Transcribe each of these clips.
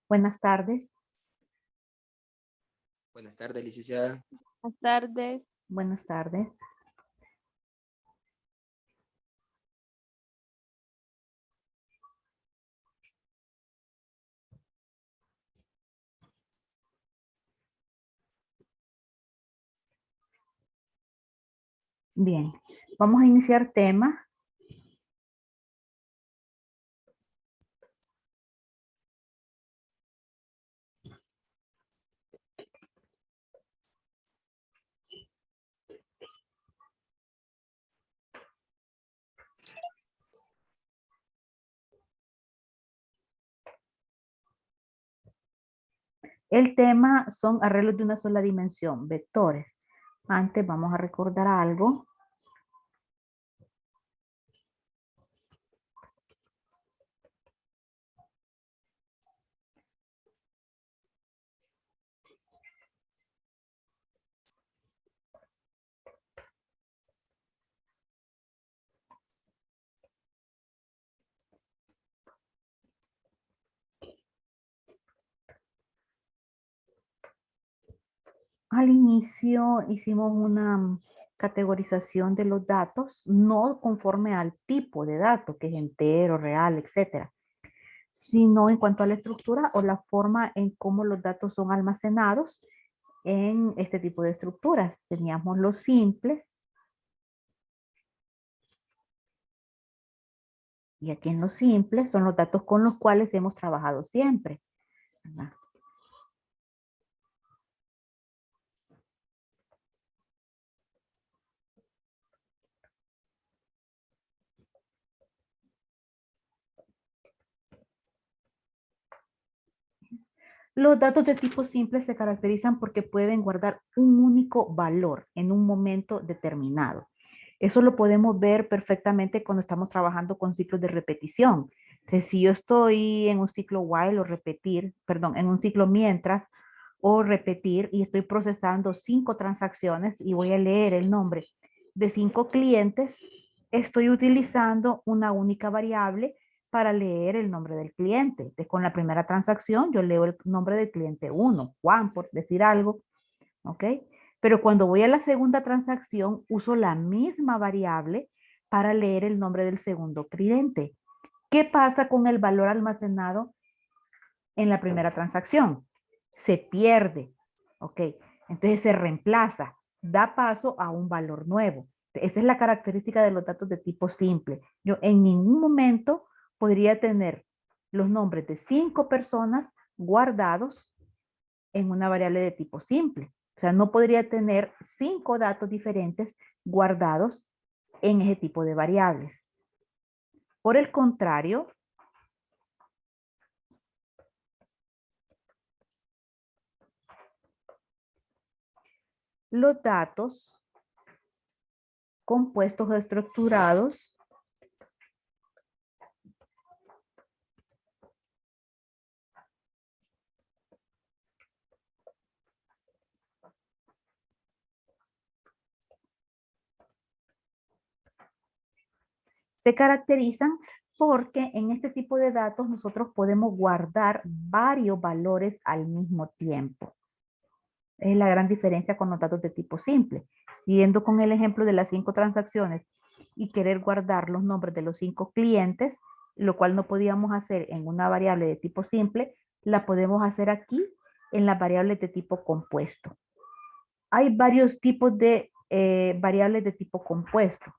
Buenas tardes. Buenas tardes, licenciada. Buenas tardes. Buenas tardes. Bien, vamos a iniciar tema. El tema son arreglos de una sola dimensión, vectores. Antes vamos a recordar algo. Al inicio hicimos una categorización de los datos, no conforme al tipo de dato, que es entero, real, etcétera, sino en cuanto a la estructura o la forma en cómo los datos son almacenados en este tipo de estructuras. Teníamos los simples. Y aquí en los simples son los datos con los cuales hemos trabajado siempre, ¿verdad? Los datos de tipo simple se caracterizan porque pueden guardar un único valor en un momento determinado. Eso lo podemos ver perfectamente cuando estamos trabajando con ciclos de repetición. Entonces, si yo estoy en un ciclo while o repetir, perdón, en un ciclo mientras o repetir y estoy procesando 5 transacciones y voy a leer el nombre de 5 clientes, estoy utilizando una única variable para leer el nombre del cliente. Entonces, con la primera transacción yo leo el nombre del cliente 1, Juan, por decir algo, ¿ok? Pero cuando voy a la segunda transacción, uso la misma variable para leer el nombre del segundo cliente. ¿Qué pasa con el valor almacenado en la primera transacción? Se pierde, ¿ok? Entonces se reemplaza, da paso a un valor nuevo. Esa es la característica de los datos de tipo simple. Yo en ningún momento podría tener los nombres de 5 personas guardados en una variable de tipo simple. O sea, no podría tener 5 datos diferentes guardados en ese tipo de variables. Por el contrario, los datos compuestos o estructurados se caracterizan porque en este tipo de datos nosotros podemos guardar varios valores al mismo tiempo. Es la gran diferencia con los datos de tipo simple. Siguiendo con el ejemplo de las 5 transacciones y querer guardar los nombres de los 5 clientes, lo cual no podíamos hacer en una variable de tipo simple, la podemos hacer aquí en las variables de tipo compuesto. Hay varios tipos de variables de tipo compuesto.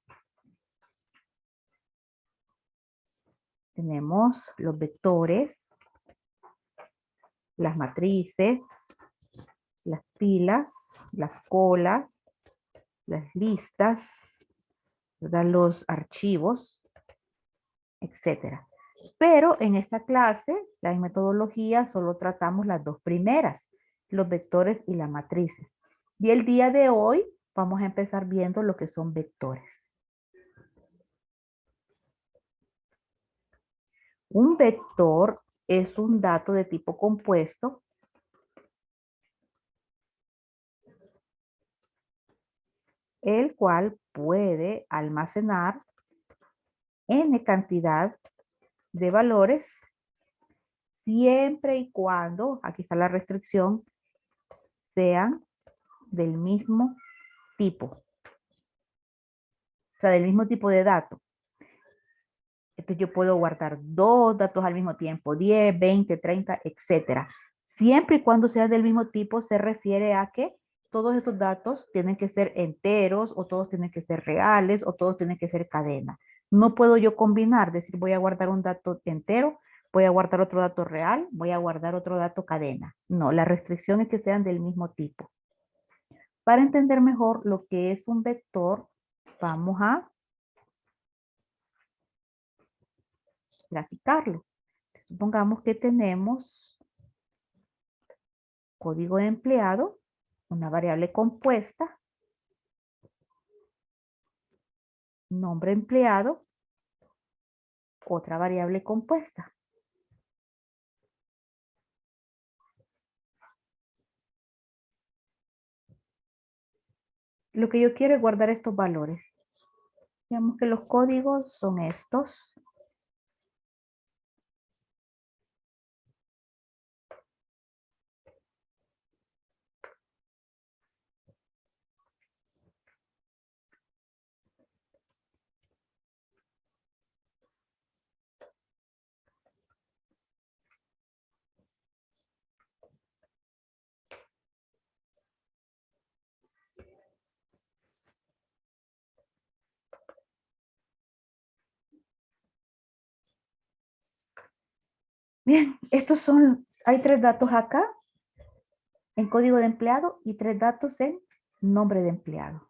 Tenemos los vectores, las matrices, las filas, las colas, las listas, ¿verdad? Los archivos, etcétera. Pero en esta clase, la metodología, solo tratamos las dos primeras, los vectores y las matrices. Y el día de hoy vamos a empezar viendo lo que son vectores. Un vector es un dato de tipo compuesto el cual puede almacenar n cantidad de valores siempre y cuando, aquí está la restricción, sean del mismo tipo. O sea, del mismo tipo de dato. Entonces yo puedo guardar dos datos al mismo tiempo, 10, 20, 30, etcétera. Siempre y cuando sea del mismo tipo, se refiere a que todos esos datos tienen que ser enteros, o todos tienen que ser reales, o todos tienen que ser cadena. No puedo yo combinar, decir voy a guardar un dato entero, voy a guardar otro dato real, voy a guardar otro dato cadena. No, la restricción es que sean del mismo tipo. Para entender mejor lo que es un vector, vamos a graficarlo. Supongamos que tenemos código de empleado, una variable compuesta, nombre empleado, otra variable compuesta. Lo que yo quiero es guardar estos valores. Digamos que los códigos son estos. Bien, estos son, hay tres datos acá en código de empleado y tres datos en nombre de empleado.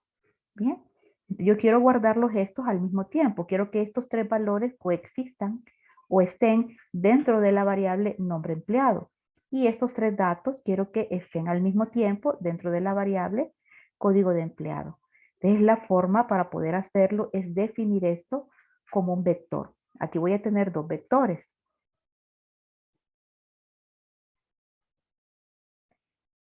Bien, yo quiero guardarlos estos al mismo tiempo. Quiero que estos tres valores coexistan o estén dentro de la variable nombre empleado. Y estos tres datos quiero que estén al mismo tiempo dentro de la variable código de empleado. Entonces la forma para poder hacerlo es definir esto como un vector. Aquí voy a tener dos vectores.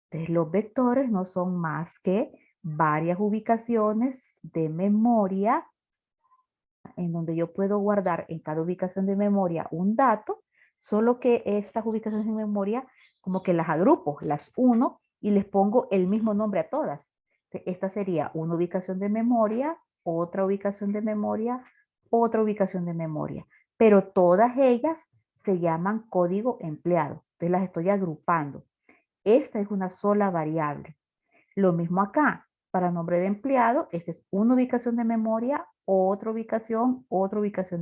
Entonces los vectores no son más que varias ubicaciones de memoria en donde yo puedo guardar en cada ubicación de memoria un dato, solo que estas ubicaciones de memoria como que las agrupo, las uno y les pongo el mismo nombre a todas. Esta sería una ubicación de memoria, otra ubicación de memoria, otra ubicación de memoria, pero todas ellas se llaman código empleado. Entonces las estoy agrupando. Esta es una sola variable. Lo mismo acá, para nombre de empleado, esa es una ubicación de memoria, otra ubicación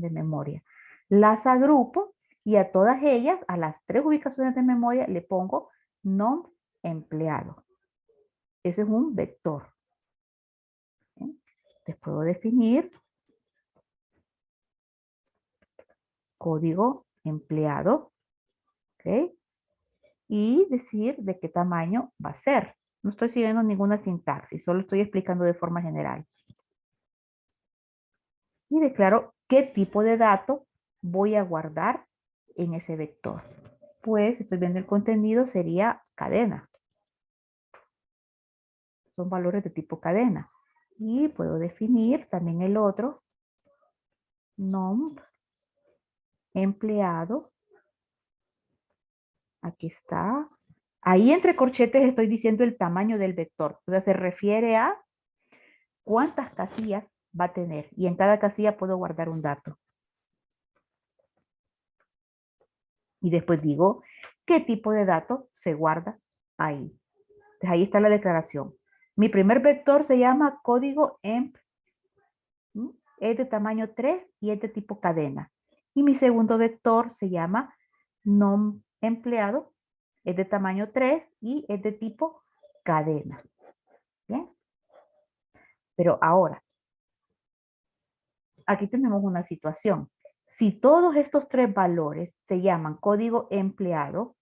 de memoria. Las agrupo y a todas ellas, a las tres ubicaciones de memoria, le pongo nom empleado. Ese es un vector. ¿Sí? Les puedo definir código empleado, ¿ok? Y decir de qué tamaño va a ser. No estoy siguiendo ninguna sintaxis, solo estoy explicando de forma general. Y declaro qué tipo de dato voy a guardar en ese vector. Pues estoy viendo el contenido, sería cadena. Son valores de tipo cadena. Y puedo definir también el otro, nom empleado. Aquí está. Ahí entre corchetes estoy diciendo el tamaño del vector. O sea, se refiere a cuántas casillas va a tener. Y en cada casilla puedo guardar un dato. Y después digo qué tipo de dato se guarda ahí. Entonces ahí está la declaración. Mi primer vector se llama código emp. Es de tamaño 3 y es de tipo cadena. Y mi segundo vector se llama nom empleado. Es de tamaño 3 y es de tipo cadena. ¿Bien? Pero ahora, aquí tenemos una situación. Si todos estos tres valores se llaman código empleado,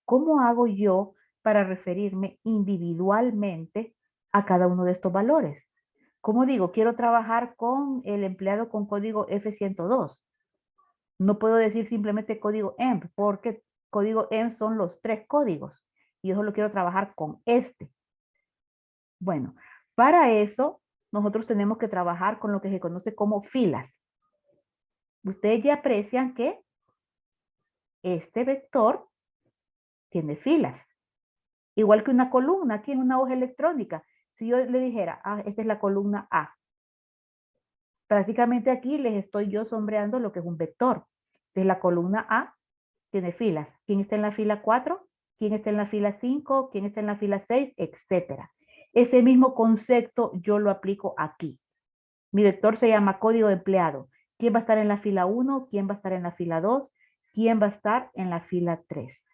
¿cómo hago yo para referirme individualmente a cada uno de estos valores? ¿Cómo digo? Quiero trabajar con el empleado con código F102. No puedo decir simplemente código EMP, porque código EMP son los tres códigos. Y yo solo quiero trabajar con este. Bueno, para eso nosotros tenemos que trabajar con lo que se conoce como filas. Ustedes ya aprecian que este vector tiene filas. Igual que una columna aquí en una hoja electrónica. Si yo le dijera, esta es la columna A. Prácticamente aquí les estoy yo sombreando lo que es un vector. Entonces la columna A tiene filas. ¿Quién está en la fila 4? ¿Quién está en la fila 5? ¿Quién está en la fila 6? Etcétera. Ese mismo concepto yo lo aplico aquí. Mi vector se llama código de empleado. ¿Quién va a estar en la fila 1? ¿Quién va a estar en la fila 2? ¿Quién va a estar en la fila 3?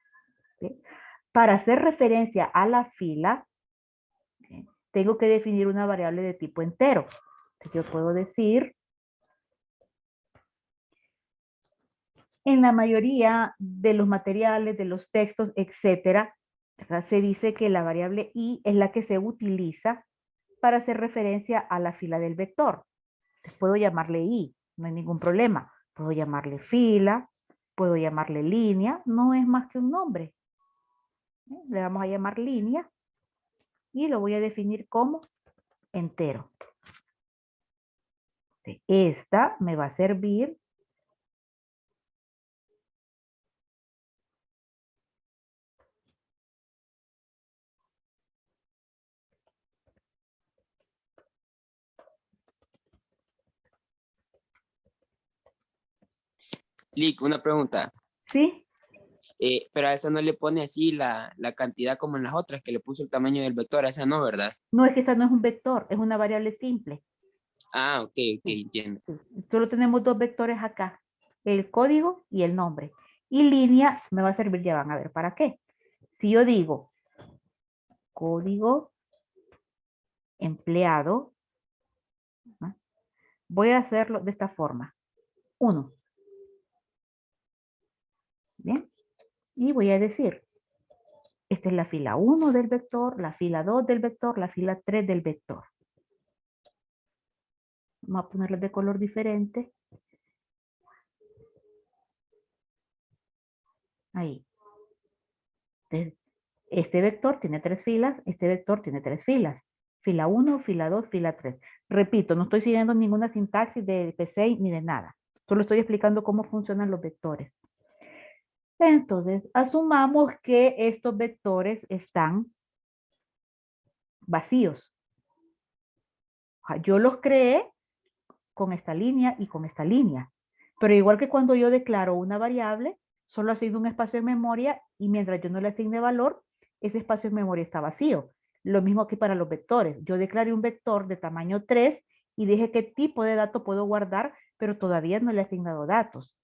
¿Sí? Para hacer referencia a la fila, ¿sí?, tengo que definir una variable de tipo entero. Entonces yo puedo decir, en la mayoría de los materiales, de los textos, etcétera, ¿verdad?, se dice que la variable i es la que se utiliza para hacer referencia a la fila del vector. Entonces puedo llamarle i, no hay ningún problema. Puedo llamarle fila, puedo llamarle línea, no es más que un nombre. Le vamos a llamar línea y lo voy a definir como entero. Esta me va a servir Lick, una pregunta. ¿sí? Pero a esa no le pone así la cantidad como en las otras, que le puso el tamaño del vector, a esa no, ¿verdad? No, es que esta no es un vector, es una variable simple. Ah, ok, Sí, entiendo. sí. Solo tenemos dos vectores acá, el código y el nombre. Y línea me va a servir, ya van a ver para qué. Si yo digo código empleado, ¿no?, voy a hacerlo de esta forma. 1. Bien. Y voy a decir, esta es la fila 1 del vector, la fila 2 del vector, la fila 3 del vector. Vamos a ponerlos de color diferente. Ahí. Entonces, este vector tiene 3 filas, este vector tiene 3 filas. Fila 1, fila 2, fila 3. Repito, no estoy siguiendo ninguna sintaxis de P6 ni de nada. Solo estoy explicando cómo funcionan los vectores. Entonces, asumamos que estos vectores están vacíos. Yo los creé con esta línea y con esta línea. Pero igual que cuando yo declaro una variable, solo ha sido un espacio de memoria y mientras yo no le asigne valor, ese espacio de memoria está vacío. Lo mismo que para los vectores. Yo declaré un vector de tamaño 3 y dije qué tipo de dato puedo guardar, pero todavía no le he asignado datos.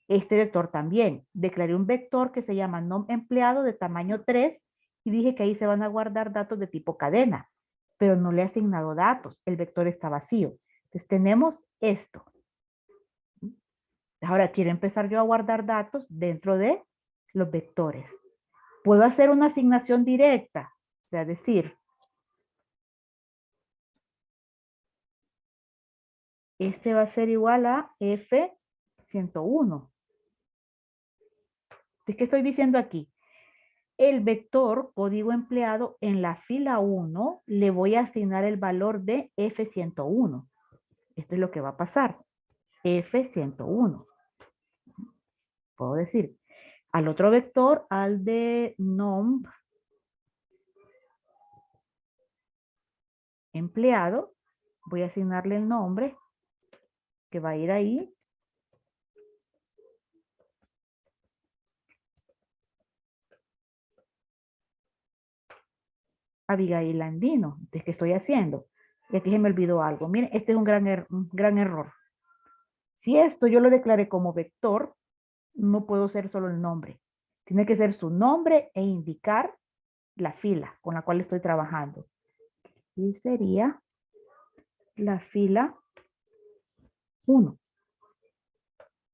Este vector también. Declaré un vector que se llama nomEmpleado de tamaño 3 y dije que ahí se van a guardar datos de tipo cadena, pero no le he asignado datos. El vector está vacío. Entonces tenemos esto. Ahora quiero empezar yo a guardar datos dentro de los vectores. Puedo hacer una asignación directa, o sea, decir, este va a ser igual a F101. ¿Qué estoy diciendo aquí? El vector código empleado en la fila 1 le voy a asignar el valor de F101. Esto es lo que va a pasar. F101. Puedo decir, al otro vector, al de nom empleado, voy a asignarle el nombre que va a ir ahí. Abigail Andino. Entonces, ¿qué estoy haciendo? Y aquí se me olvidó algo. Miren, este es un gran error. Si esto yo lo declaré como vector, no puedo ser solo el nombre. Tiene que ser su nombre e indicar la fila con la cual estoy trabajando. Y sería la fila 1.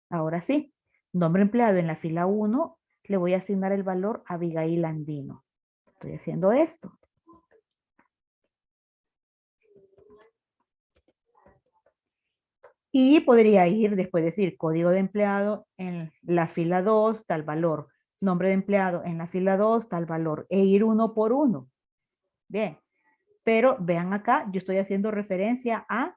Ahora sí, nombre empleado en la fila 1, le voy a asignar el valor a Abigail Andino. Estoy haciendo esto. Y podría ir después decir código de empleado en la fila 2, tal valor. Nombre de empleado en la fila 2, tal valor. E ir uno por uno. Bien. Pero vean acá, yo estoy haciendo referencia a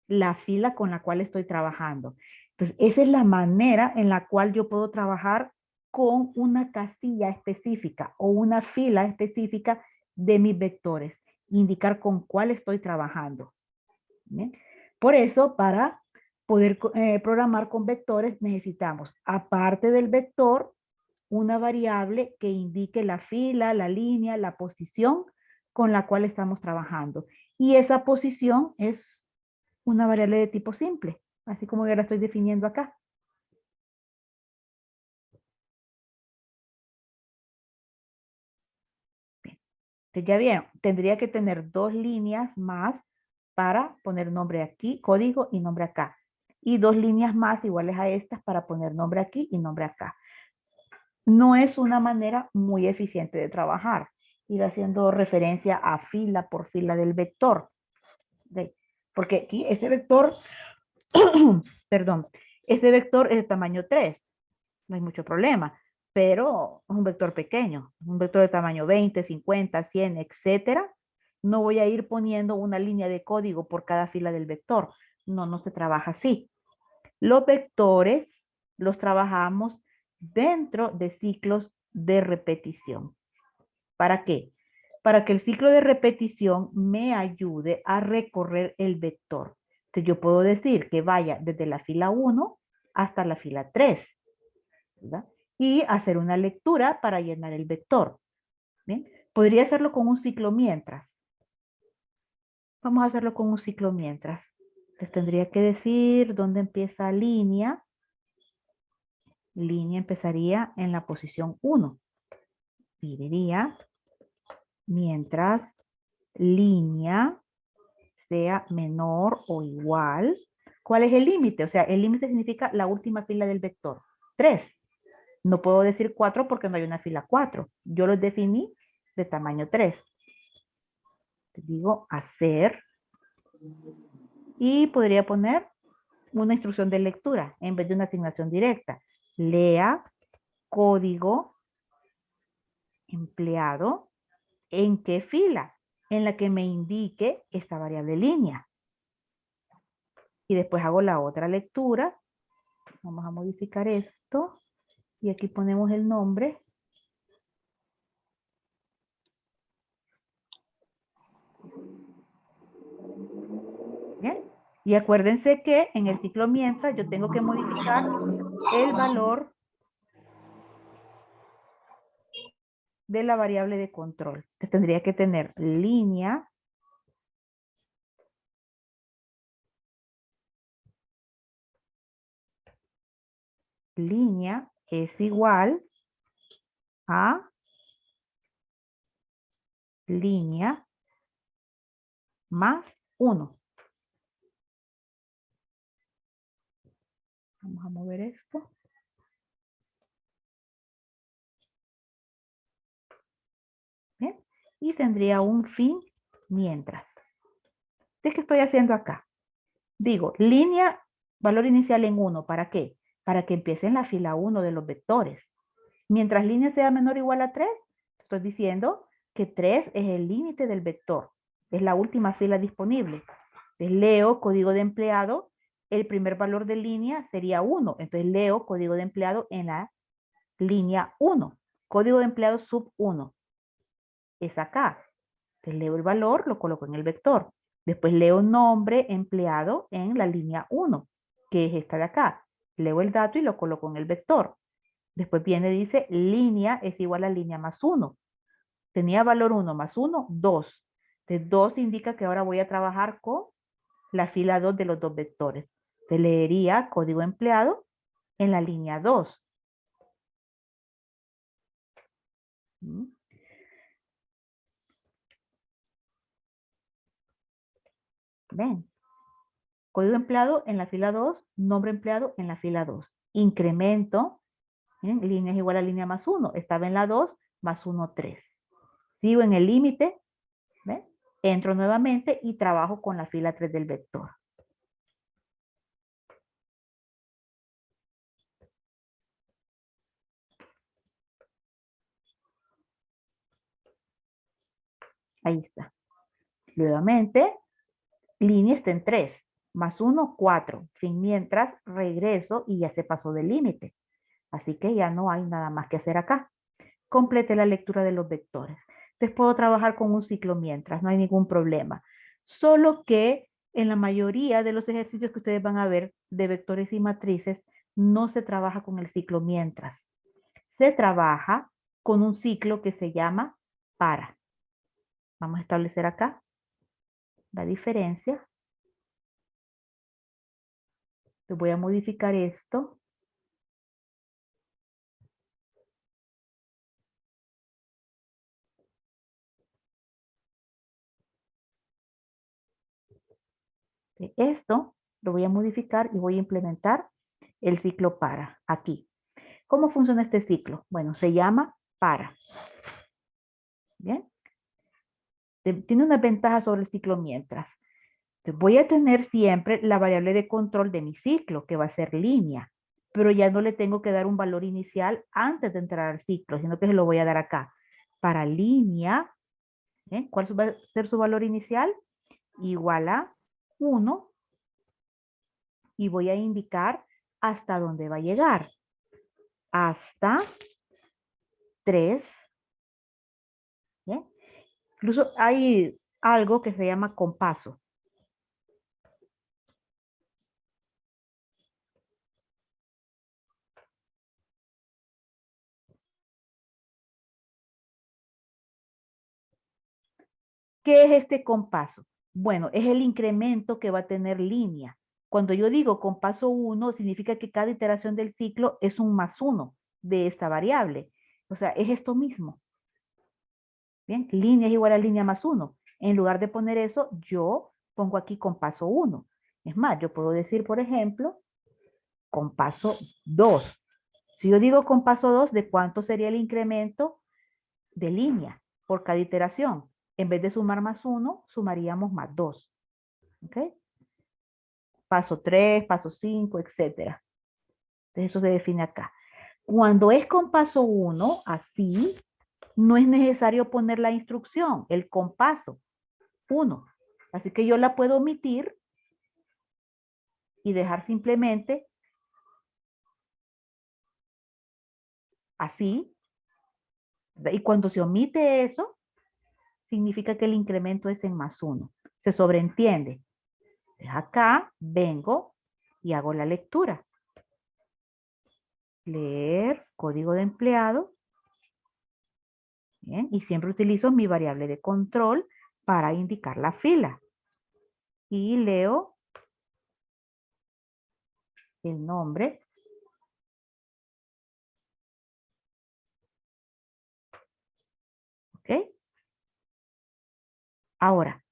la fila con la cual estoy trabajando. Entonces, esa es la manera en la cual yo puedo trabajar con una casilla específica o una fila específica de mis vectores, indicar con cuál estoy trabajando. ¿Bien? Por eso, para poder programar con vectores, necesitamos, aparte del vector, una variable que indique la fila, la línea, la posición con la cual estamos trabajando. Y esa posición es una variable de tipo simple, así como yo la estoy definiendo acá. Bien. Entonces ya vieron, tendría que tener 2 líneas más para poner nombre aquí, código y nombre acá. Y 2 líneas más iguales a estas para poner nombre aquí y nombre acá. No es una manera muy eficiente de trabajar, ir haciendo referencia a fila por fila del vector. Porque aquí este vector, perdón, este vector es de tamaño 3, no hay mucho problema, pero es un vector pequeño, un vector de tamaño 20, 50, 100, etcétera. No voy a ir poniendo una línea de código por cada fila del vector. No, no se trabaja así. Los vectores los trabajamos dentro de ciclos de repetición. ¿Para qué? Para que el ciclo de repetición me ayude a recorrer el vector. Entonces yo puedo decir que vaya desde la fila 1 hasta la fila 3, ¿verdad? Y hacer una lectura para llenar el vector. ¿Bien? Podría hacerlo con un ciclo mientras. Vamos a hacerlo con un ciclo mientras. Les tendría que decir dónde empieza línea. Línea empezaría en la posición 1. Y diría mientras línea sea menor o igual. ¿Cuál es el límite? O sea, el límite significa la última fila del vector. 3. No puedo decir 4 porque no hay una fila 4. Yo los definí de tamaño 3. Digo hacer y podría poner una instrucción de lectura en vez de una asignación directa. Lea código empleado en qué fila, en la que me indique esta variable línea. Y después hago la otra lectura. Vamos a modificar esto. Y aquí ponemos el nombre. Bien. Y acuérdense que en el ciclo mientras yo tengo que modificar el valor de la variable de control. Que tendría que tener línea es igual a línea más 1. Vamos a mover esto. Bien. Y tendría un fin mientras. ¿De qué estoy haciendo acá? Digo, línea, valor inicial en 1. ¿Para qué? Para que empiece en la fila 1 de los vectores. Mientras línea sea menor o igual a 3, estoy diciendo que 3 es el límite del vector. Es la última fila disponible. Entonces leo código de empleado. El primer valor de línea sería 1. Entonces leo código de empleado en la línea 1. Código de empleado sub 1. Es acá. Entonces leo el valor, lo coloco en el vector. Después leo nombre empleado en la línea 1, que es esta de acá. Leo el dato y lo coloco en el vector. Después viene, dice, línea es igual a línea más 1. Tenía valor 1 más 1, 2. Entonces 2 indica que ahora voy a trabajar con la fila 2 de los dos vectores. Te leería código empleado en la línea 2. Ven. Código empleado en la fila 2, nombre empleado en la fila 2. Incremento, ¿bien? Línea es igual a línea más 1. Estaba en la 2, más 1, 3. Sigo en el límite, ¿ven? Entro nuevamente y trabajo con la fila 3 del vector. Ahí está. Nuevamente, línea está en 3, más 1, 4. Fin mientras regreso y ya se pasó del límite. Así que ya no hay nada más que hacer acá. Complete la lectura de los vectores. Entonces puedo trabajar con un ciclo mientras, no hay ningún problema. Solo que en la mayoría de los ejercicios que ustedes van a ver de vectores y matrices, no se trabaja con el ciclo mientras. Se trabaja con un ciclo que se llama para. Vamos a establecer acá la diferencia. Les voy a modificar esto. Esto lo voy a modificar y voy a implementar el ciclo para aquí. ¿Cómo funciona este ciclo? Bueno, se llama para. ¿Bien? Tiene una ventaja sobre el ciclo mientras. Entonces, voy a tener siempre la variable de control de mi ciclo, que va a ser línea, pero ya no le tengo que dar un valor inicial antes de entrar al ciclo, sino que se lo voy a dar acá. Para línea, ¿cuál va a ser su valor inicial? Igual a 1 y voy a indicar hasta dónde va a llegar. Hasta 3. ¿Bien? Incluso hay algo que se llama compaso. ¿Qué es este compaso? Bueno, es el incremento que va a tener línea. Cuando yo digo compaso 1, significa que cada iteración del ciclo es un más 1 de esta variable. O sea, es esto mismo. Bien, línea es igual a línea más 1. En lugar de poner eso, yo pongo aquí compaso 1. Es más, yo puedo decir, por ejemplo, compaso 2. Si yo digo compaso 2, ¿de cuánto sería el incremento de línea por cada iteración? En vez de sumar más 1, sumaríamos más 2. ¿Ok? Paso 3, paso 5, etcétera. Entonces eso se define acá. Cuando es con paso 1, así, no es necesario poner la instrucción, el compaso 1. Así que yo la puedo omitir y dejar simplemente así. Y cuando se omite eso, significa que el incremento es en más 1. Se sobreentiende. Entonces acá vengo y hago la lectura. Leer código de empleado. Bien, y siempre utilizo mi variable de control para indicar la fila. Y leo el nombre. ¿Ok? Ahora,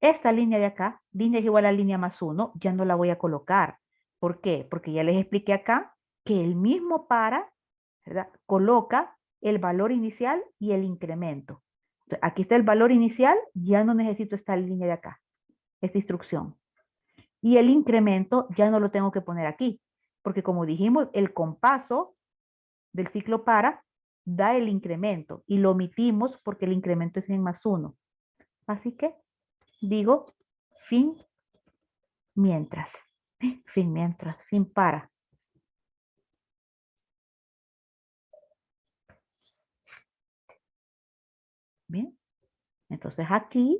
esta línea de acá, línea es igual a línea más 1, ya no la voy a colocar. ¿Por qué? Porque ya les expliqué acá que el mismo para, ¿verdad?, coloca el valor inicial y el incremento. Entonces, aquí está el valor inicial, ya no necesito esta línea de acá, esta instrucción. Y el incremento ya no lo tengo que poner aquí, porque como dijimos, el compaso del ciclo para da el incremento y lo omitimos porque el incremento es en más 1. Así que digo fin mientras. Fin mientras, fin para. Bien. Entonces aquí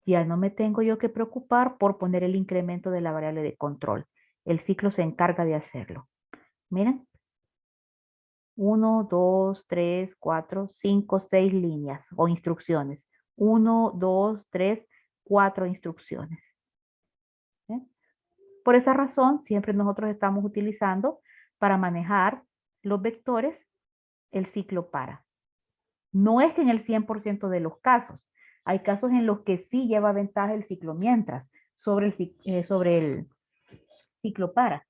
ya no me tengo yo que preocupar por poner el incremento de la variable de control. El ciclo se encarga de hacerlo. Miren. 1, 2, 3, 4, 5, 6 líneas o instrucciones. 1, 2, 3, 4 instrucciones. ¿Eh? Por esa razón, siempre nosotros estamos utilizando para manejar los vectores el ciclo para. No es que en el 100% de los casos. Hay casos en los que sí lleva ventaja el ciclo mientras sobre el ciclo para.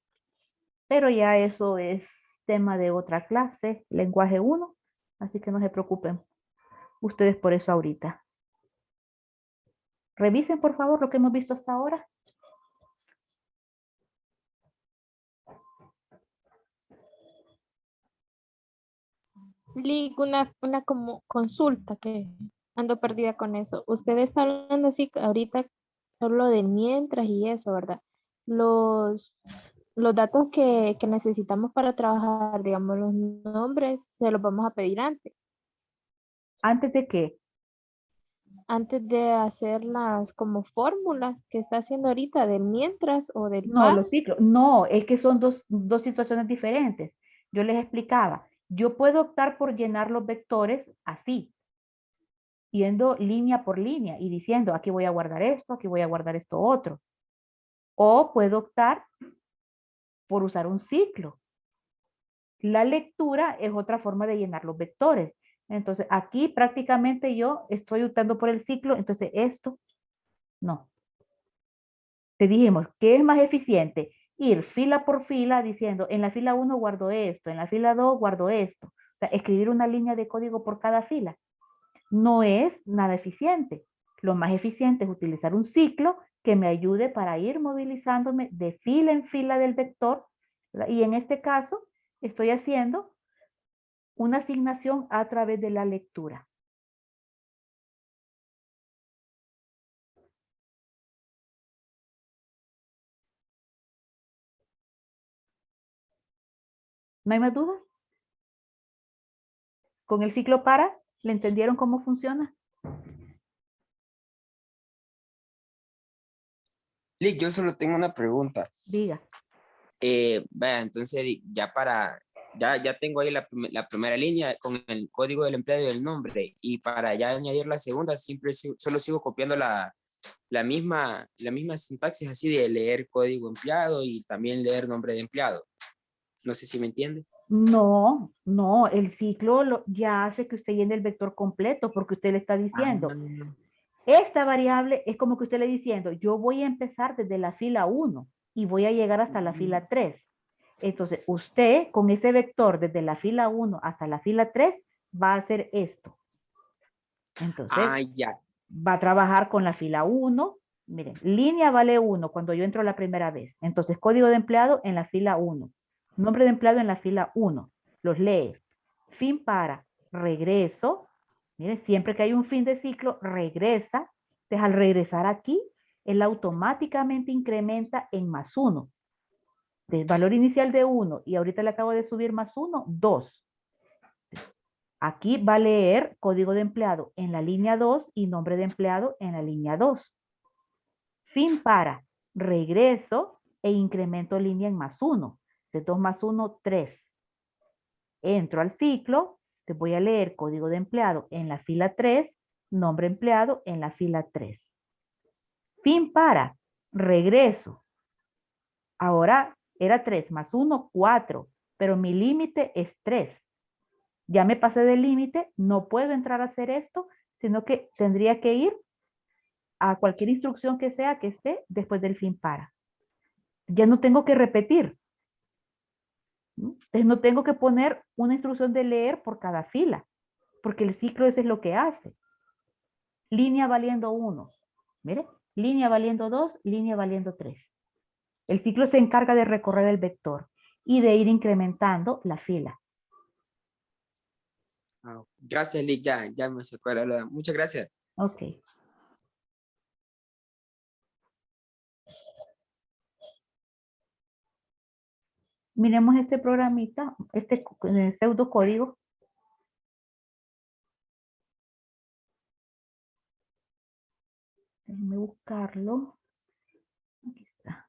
Pero ya eso es tema de otra clase, lenguaje 1, así que no se preocupen ustedes por eso ahorita. Revisen por favor lo que hemos visto hasta ahora. Lick, una como consulta que ando perdida con eso. Usted está hablando así ahorita solo de mientras y eso, ¿verdad? Los los datos que necesitamos para trabajar, digamos, los nombres, se los vamos a pedir antes. ¿Antes de qué? Antes de hacer las como fórmulas que está haciendo ahorita del mientras o del No, par. los ciclos. No, es que son dos situaciones diferentes. Yo les explicaba. Yo puedo optar por llenar los vectores así, yendo línea por línea y diciendo, aquí voy a guardar esto, aquí voy a guardar esto otro. O puedo optar por usar un ciclo. La lectura es otra forma de llenar los vectores. Entonces, aquí prácticamente yo estoy optando por el ciclo, entonces esto, no. Te dijimos, ¿qué es más eficiente? Ir fila por fila diciendo, en la fila 1 guardo esto, en la fila 2 guardo esto. O sea, escribir una línea de código por cada fila. No es nada eficiente. Lo más eficiente es utilizar un ciclo que me ayude para ir movilizándome de fila en fila del vector. ¿Verdad? Y en este caso, estoy haciendo una asignación a través de la lectura. ¿No hay más dudas? ¿Con el ciclo para? ¿Le entendieron cómo funciona? Lick, yo solo tengo una pregunta. Diga. Vaya, entonces ya tengo ahí la primera línea con el código del empleado y el nombre. Y para ya añadir la segunda, solo sigo copiando la misma sintaxis así de leer código empleado y también leer nombre de empleado. No sé si me entiende. No, no, el ciclo ya hace que usted llene el vector completo porque usted le está diciendo, Ah, esta variable es como que usted le diciendo, yo voy a empezar desde la fila 1 y voy a llegar hasta la fila 3. Entonces, usted con ese vector desde la fila 1 hasta la fila 3 va a hacer esto. Entonces, ya. va a trabajar con la fila 1. Miren, línea vale 1 cuando yo entro la primera vez. Entonces, código de empleado en la fila 1. Nombre de empleado en la fila 1. Los lee. Fin para. Regreso. Miren, siempre que hay un fin de ciclo, regresa. Entonces, al regresar aquí, él automáticamente incrementa en más 1. Del valor inicial de 1 y ahorita le acabo de subir más 1, 2. Aquí va a leer código de empleado en la línea 2 y nombre de empleado en la línea 2. Fin para, regreso e incremento línea en más 1. De 2 más 1, 3. Entro al ciclo, te voy a leer código de empleado en la fila 3, nombre empleado en la fila 3. Fin para, regreso. Ahora era 3 más 1, 4, pero mi límite es 3. Ya me pasé del límite, no puedo entrar a hacer esto, sino que tendría que ir a cualquier instrucción que sea que esté después del fin para. Ya no tengo que repetir. Entonces no tengo que poner una instrucción de leer por cada fila, porque el ciclo eso es lo que hace. Línea valiendo 1. Mire, línea valiendo 2, línea valiendo 3. El ciclo se encarga de recorrer el vector y de ir incrementando la fila. Gracias, Lick, ya me sacó la duda. Muchas gracias. Ok. Miremos este programita, este pseudocódigo. Déjenme buscarlo. Aquí está.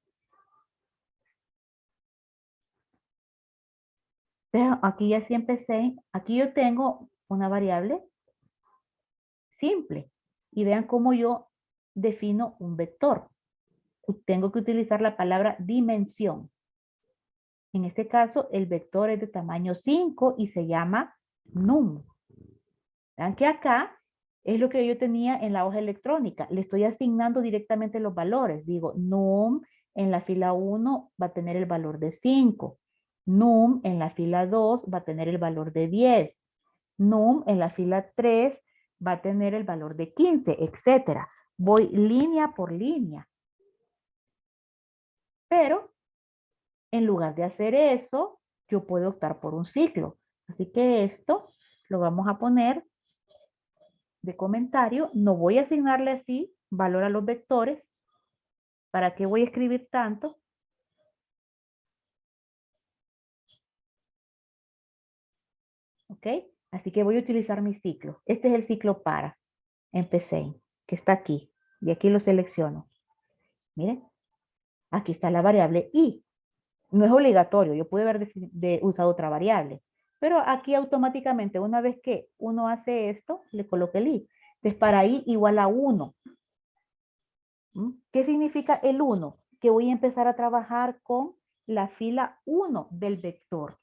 Entonces, aquí ya sí empecé. Aquí yo tengo una variable simple. Y vean cómo yo defino un vector. Tengo que utilizar la palabra dimensión. En este caso, el vector es de tamaño 5 y se llama num. Vean que acá es lo que yo tenía en la hoja electrónica. Le estoy asignando directamente los valores. Digo, num en la fila 1 va a tener el valor de 5. Num en la fila 2 va a tener el valor de 10. Num en la fila 3 va a tener el valor de 15, etcétera. Voy línea por línea. Pero en lugar de hacer eso, yo puedo optar por un ciclo. Así que esto lo vamos a poner de comentario. No voy a asignarle así valor a los vectores. ¿Para qué voy a escribir tanto? ¿Ok? Así que voy a utilizar mi ciclo. Este es el ciclo para. Empecé, que está aquí. Y aquí lo selecciono. Miren, aquí está la variable i. No es obligatorio, yo pude haber usado otra variable. Pero aquí automáticamente, una vez que uno hace esto, le coloque el i. Entonces, para i igual a 1. ¿Qué significa el 1? Que voy a empezar a trabajar con la fila 1 del vector.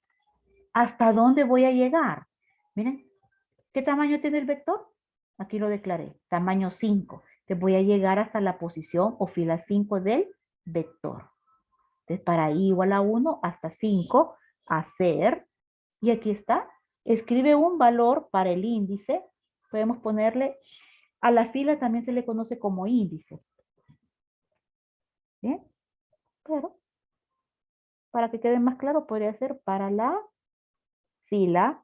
¿Hasta dónde voy a llegar? Miren, ¿qué tamaño tiene el vector? Aquí lo declaré, tamaño 5. Entonces voy a llegar hasta la posición o fila 5 del vector. Entonces para i igual a 1 hasta 5, hacer, y aquí está, escribe un valor para el índice. Podemos ponerle, a la fila también se le conoce como índice. ¿Bien? Pero para que quede más claro, podría ser para la fila.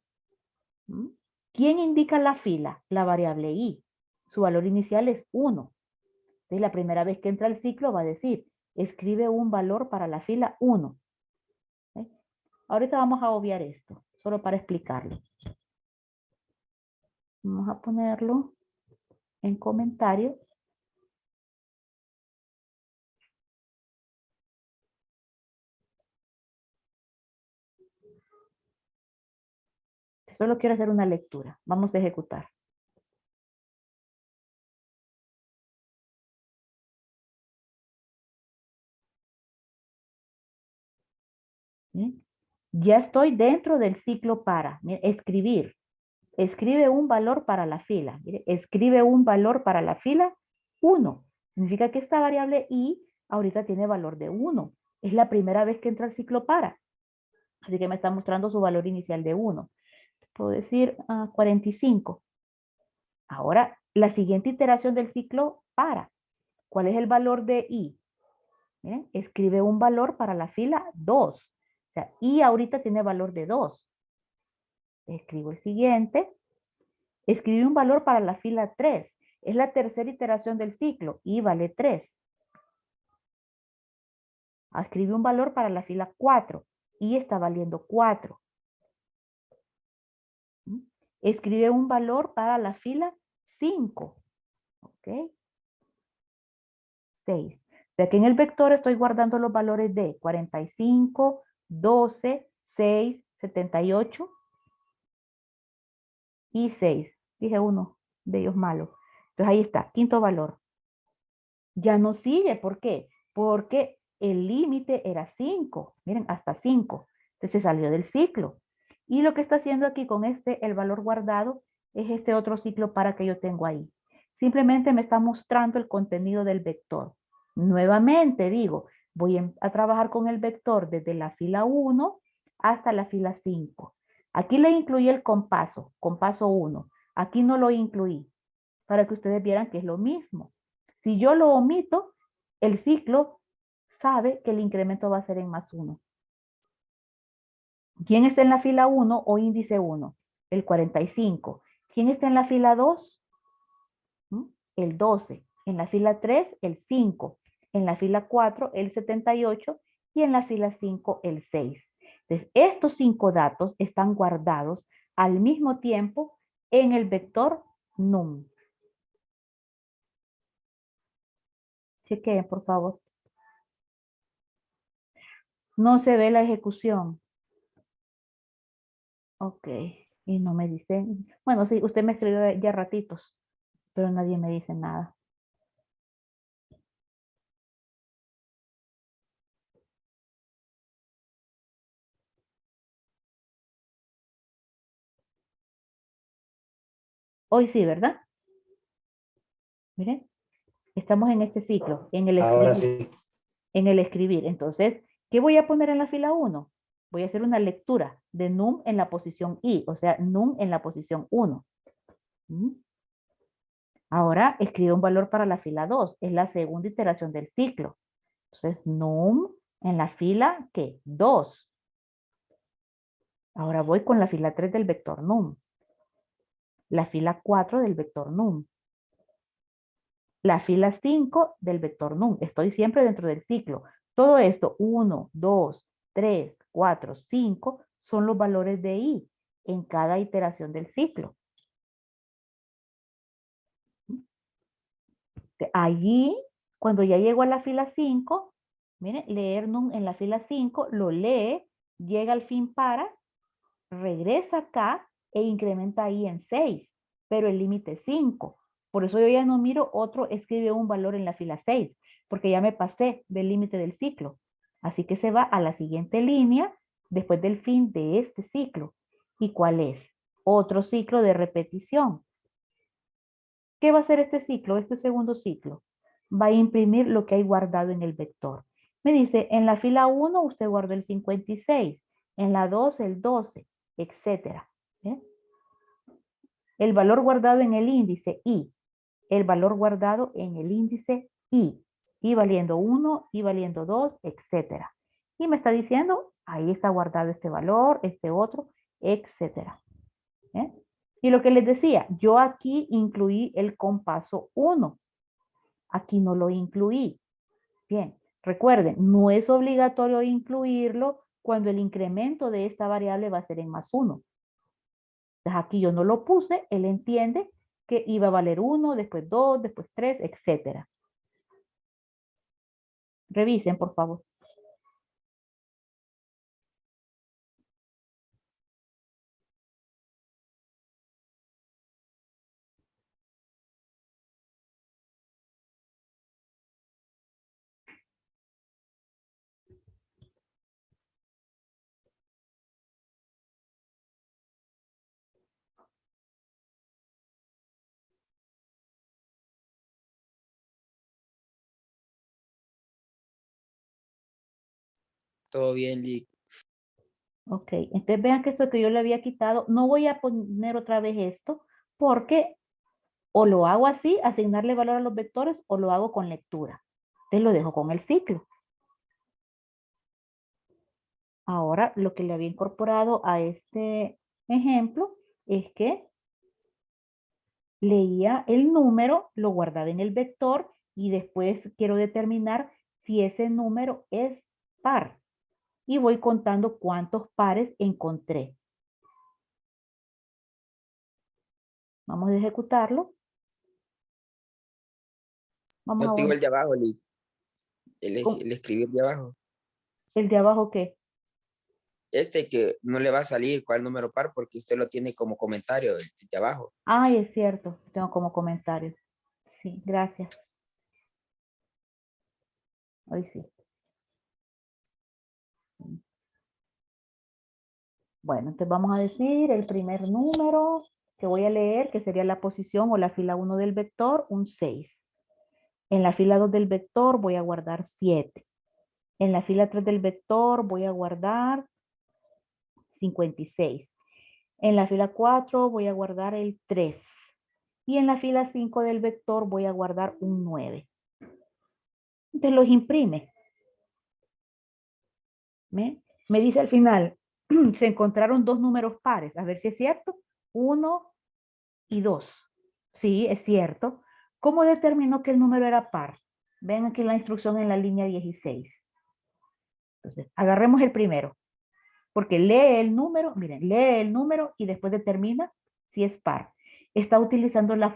¿Quién indica la fila? La variable i. Su valor inicial es 1. Entonces, la primera vez que entra el ciclo va a decir, escribe un valor para la fila 1. ¿Sí? Ahorita vamos a obviar esto, solo para explicarlo. Vamos a ponerlo en comentario. Solo quiero hacer una lectura. Vamos a ejecutar. ¿Sí? Ya estoy dentro del ciclo para. Mira, escribir. Escribe un valor para la fila. Mire, escribe un valor para la fila 1. Significa que esta variable i ahorita tiene valor de 1. Es la primera vez que entra el ciclo para. Así que me está mostrando su valor inicial de 1. Puedo decir 45. Ahora, la siguiente iteración del ciclo para. ¿Cuál es el valor de i? Miren, escribe un valor para la fila 2. O sea, i ahorita tiene valor de 2. Escribo el siguiente. Escribe un valor para la fila 3. Es la tercera iteración del ciclo. I vale 3. Escribe un valor para la fila 4. I está valiendo 4. Escribe un valor para la fila 5. ¿Ok? 6. O sea que en el vector estoy guardando los valores de 45, 12, 6, 78 y 6. Dije uno de ellos malo. Entonces ahí está, quinto valor. Ya no sigue, ¿por qué? Porque el límite era 5. Miren, hasta 5. Entonces se salió del ciclo. Y lo que está haciendo aquí con el valor guardado, es este otro ciclo para que yo tengo ahí. Simplemente me está mostrando el contenido del vector. Nuevamente digo, voy a trabajar con el vector desde la fila 1 hasta la fila 5. Aquí le incluí el compaso 1. Aquí no lo incluí, para que ustedes vieran que es lo mismo. Si yo lo omito, el ciclo sabe que el incremento va a ser en más 1. ¿Quién está en la fila 1 o índice 1? El 45. ¿Quién está en la fila 2? El 12. En la fila 3, el 5. En la fila 4, el 78. Y en la fila 5, el 6. Entonces, estos 5 datos están guardados al mismo tiempo en el vector num. Chequeen, por favor. No se ve la ejecución. Ok. Y no me dicen. Bueno, sí, usted me escribió ya ratitos, pero nadie me dice nada. Hoy sí, ¿verdad? Miren, estamos en este ciclo, en el Ahora escribir. sí. En el escribir. Entonces, ¿qué voy a poner en la fila 1? Voy a hacer una lectura de num en la posición i, o sea, num en la posición 1. Ahora escribo un valor para la fila 2. Es la segunda iteración del ciclo. Entonces, num en la fila, ¿qué? 2. Ahora voy con la fila 3 del vector num. La fila 4 del vector num. La fila 5 del vector num. Estoy siempre dentro del ciclo. Todo esto, 1, 2, 3, 4, 5, son los valores de i. en cada iteración del ciclo. Allí, cuando ya llego a la fila 5, miren, leer num en la fila 5, lo lee, llega al fin para, regresa acá e incrementa ahí en 6, pero el límite es 5. Por eso yo ya no miro otro, escribe un valor en la fila 6, porque ya me pasé del límite del ciclo. Así que se va a la siguiente línea después del fin de este ciclo. ¿Y cuál es? Otro ciclo de repetición. ¿Qué va a hacer este ciclo, este segundo ciclo? Va a imprimir lo que hay guardado en el vector. Me dice, en la fila 1 usted guardó el 56, en la 2 el 12, etcétera. ¿Bien? El valor guardado en el índice I, el valor guardado en el índice I valiendo 1, I valiendo 2, etcétera. Y me está diciendo, ahí está guardado este valor, este otro, etcétera. ¿Eh? Y lo que les decía, yo aquí incluí el compaso 1. Aquí no lo incluí. Bien, recuerden, no es obligatorio incluirlo cuando el incremento de esta variable va a ser en más 1. Entonces aquí yo no lo puse, él entiende que iba a valer 1, después 2, después 3, etcétera. Revisen, por favor. Todo bien, Lick. Ok, entonces vean que esto que yo le había quitado, no voy a poner otra vez esto, porque o lo hago así, asignarle valor a los vectores, o lo hago con lectura. Entonces lo dejo con el ciclo. Ahora lo que le había incorporado a este ejemplo es que leía el número, lo guardaba en el vector y después quiero determinar si ese número es par. Y voy contando cuántos pares encontré. Vamos a ejecutarlo. Vamos No a te digo volver. el de abajo, Lick. El escribir de abajo. ¿El de abajo qué? Este que no le va a salir cuál número par porque usted lo tiene como comentario, el de abajo. Ay, es cierto. Tengo como comentarios. Sí, gracias. Hoy sí. Bueno, entonces vamos a decir el primer número que voy a leer, que sería la posición o la fila 1 del vector, un 6. En la fila 2 del vector voy a guardar 7. En la fila 3 del vector voy a guardar 56. En la fila 4 voy a guardar el 3. Y en la fila 5 del vector voy a guardar un 9. Entonces los imprime. ¿Me dice al final, se encontraron dos números pares. A ver si es cierto. 1 y 2. Sí, es cierto. ¿Cómo determinó que el número era par? Ven aquí la instrucción en la línea 16. Entonces, agarremos el primero. Porque lee el número, miren, lee el número y después determina si es par. Está utilizando la